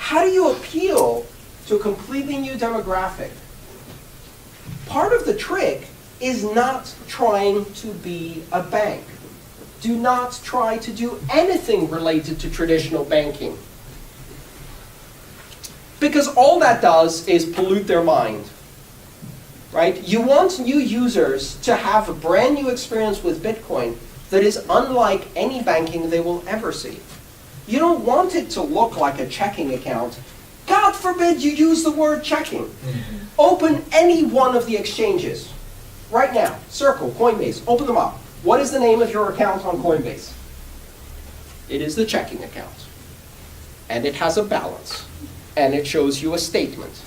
how do you appeal to a completely new demographic? Part of the trick is not trying to be a bank. Do not try to do anything related to traditional banking. Because all that does is pollute their mind. Right? You want new users to have a brand new experience with Bitcoin that is unlike any banking they will ever see. You don't want it to look like a checking account. God forbid you use the word checking. Open any one of the exchanges. Right now, Circle, Coinbase, open them up. What is the name of your account on Coinbase? It is the checking account. And it has a balance. And it shows you a statement.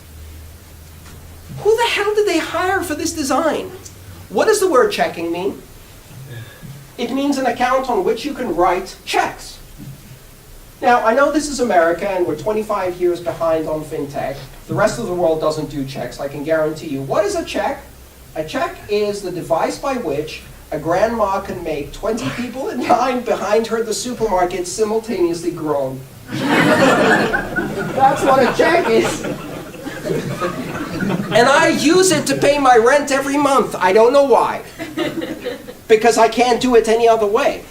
Who the hell did they hire for this design? What does the word checking mean? It means an account on which you can write checks. Now, I know this is America and we're 25 years behind on fintech. The rest of the world doesn't do checks, I can guarantee you. What is a check? A check is the device by which a grandma can make 20 people in line behind her at the supermarket simultaneously groan. That's what a check is. And I use it to pay my rent every month. I don't know why. Because I can't do it any other way.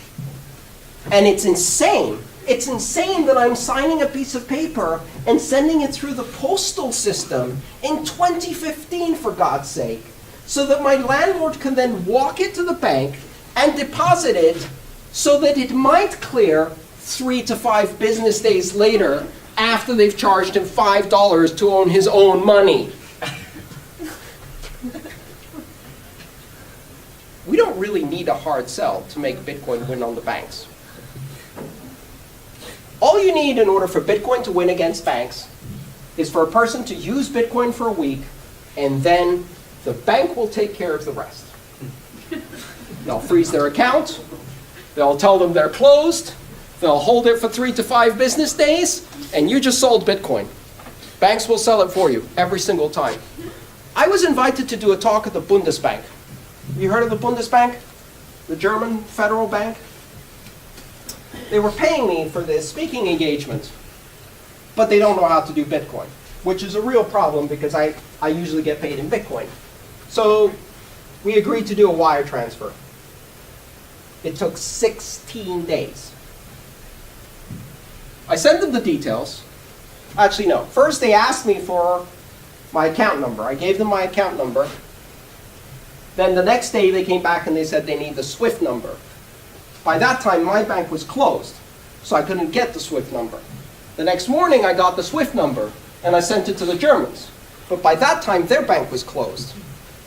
And it's insane. It's insane that I'm signing a piece of paper and sending it through the postal system in 2015, for God's sake, so that my landlord can then walk it to the bank and deposit it so that it might clear 3 to 5 business days later after they've charged him $5 to own his own money. We don't really need a hard sell to make Bitcoin win on the banks. All you need in order for Bitcoin to win against banks is for a person to use Bitcoin for a week, and then the bank will take care of the rest. They'll freeze their account, they'll tell them they're closed, they'll hold it for 3 to 5 business days, and you just sold Bitcoin. Banks will sell it for you every single time. I was invited to do a talk at the Bundesbank. You heard of the Bundesbank? The German federal bank? They were paying me for this speaking engagement, but they don't know how to do Bitcoin, which is a real problem because I usually get paid in Bitcoin. So we agreed to do a wire transfer. It took 16 days. I sent them the details. Actually, no. First, they asked me for my account number. I gave them my account number. Then the next day, they came back and they said they need the SWIFT number. By that time, my bank was closed, so I couldn't get the SWIFT number. The next morning, I got the SWIFT number, and I sent it to the Germans. But by that time, their bank was closed.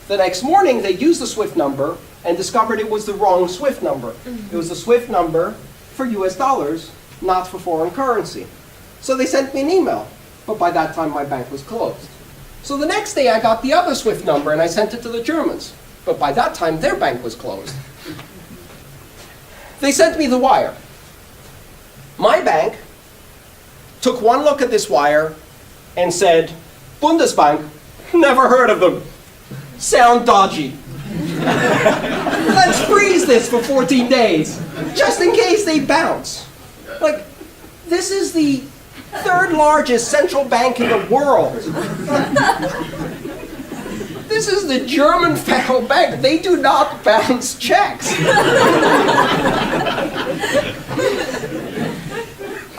The next morning, they used the SWIFT number and discovered it was the wrong SWIFT number. It was the SWIFT number for US dollars, not for foreign currency. So they sent me an email, but by that time, my bank was closed. So the next day, I got the other SWIFT number, and I sent it to the Germans. But by that time, their bank was closed. They sent me the wire. My bank took one look at this wire and said, Bundesbank, never heard of them. Sound dodgy. Let's freeze this for 14 days, just in case they bounce. Like, this is the 3rd largest central bank in the world. This is the German federal bank. They do not bounce checks.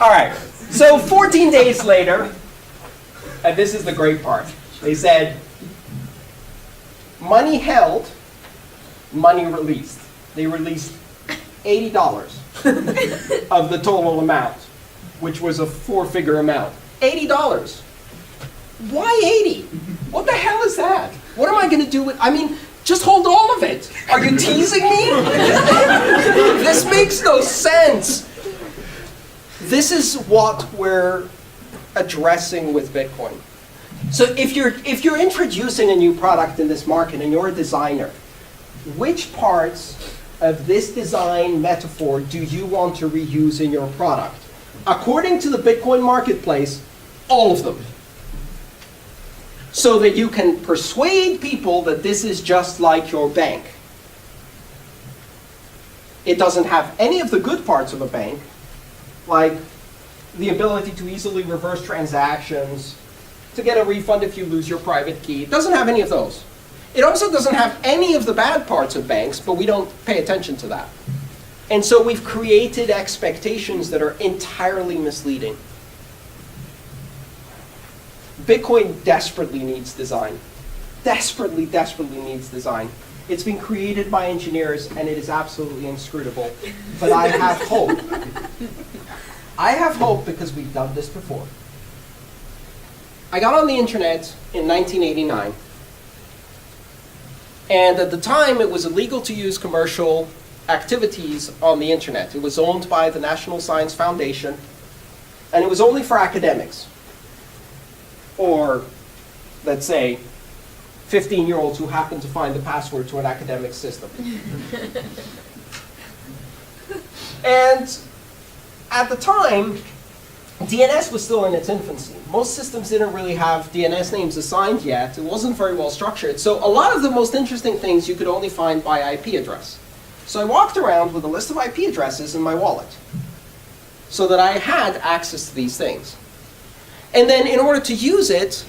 All right, so 14 days later, and this is the great part, they said, money held, money released. They released $80 of the total amount, which was a 4-figure amount. $80. Why 80? What the hell is that? What am I going to do with, I mean, just hold all of it. Are you teasing me? This makes no sense. This is what we're addressing with Bitcoin. So if you're introducing a new product in this market and you're a designer, which parts of this design metaphor do you want to reuse in your product? According to the Bitcoin marketplace, all of them. So that you can persuade people that this is just like your bank. It doesn't have any of the good parts of a bank, like the ability to easily reverse transactions, to get a refund if you lose your private key. It doesn't have any of those. It also doesn't have any of the bad parts of banks, but we don't pay attention to that. And so we've created expectations that are entirely misleading. Bitcoin desperately needs design. Desperately, desperately needs design. It's been created by engineers, and it is absolutely inscrutable. But I have hope. I have hope because we've done this before. I got on the internet in 1989. And at the time, it was illegal to use commercial activities on the internet. It was owned by the National Science Foundation, and it was only for academics. Or, let's say, 15-year-olds who happen to find the password to an academic system. And at the time, DNS was still in its infancy. Most systems didn't really have DNS names assigned yet. It wasn't very well structured. So a lot of the most interesting things you could only find by IP address. So I walked around with a list of IP addresses in my wallet so that I had access to these things. And then in order to use it,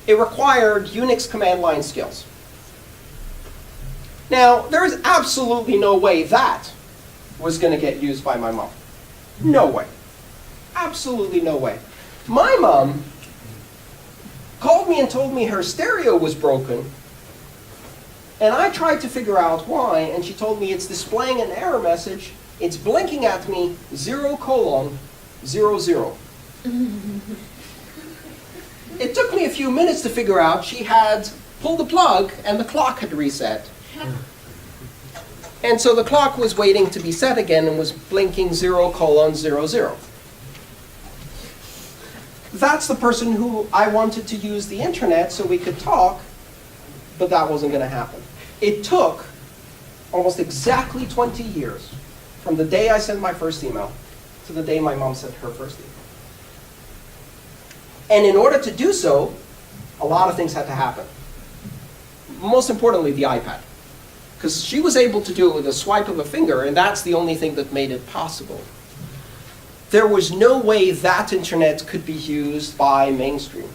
it required Unix command line skills. Now, there is absolutely no way that was going to get used by my mom. No way. Absolutely no way. My mom called me and told me her stereo was broken, and I tried to figure out why, and she told me it's displaying an error message. It's blinking at me 0:00. It took me a few minutes to figure out she had pulled the plug and the clock had reset. And so the clock was waiting to be set again and was blinking 0:00. That's the person who I wanted to use the internet so we could talk, but that wasn't going to happen. It took almost exactly 20 years from the day I sent my first email to the day my mom sent her first email. And in order to do so, a lot of things had to happen. Most importantly, the iPad. Because she was able to do it with a swipe of a finger, and that's the only thing that made it possible. There was no way that internet could be used by mainstream.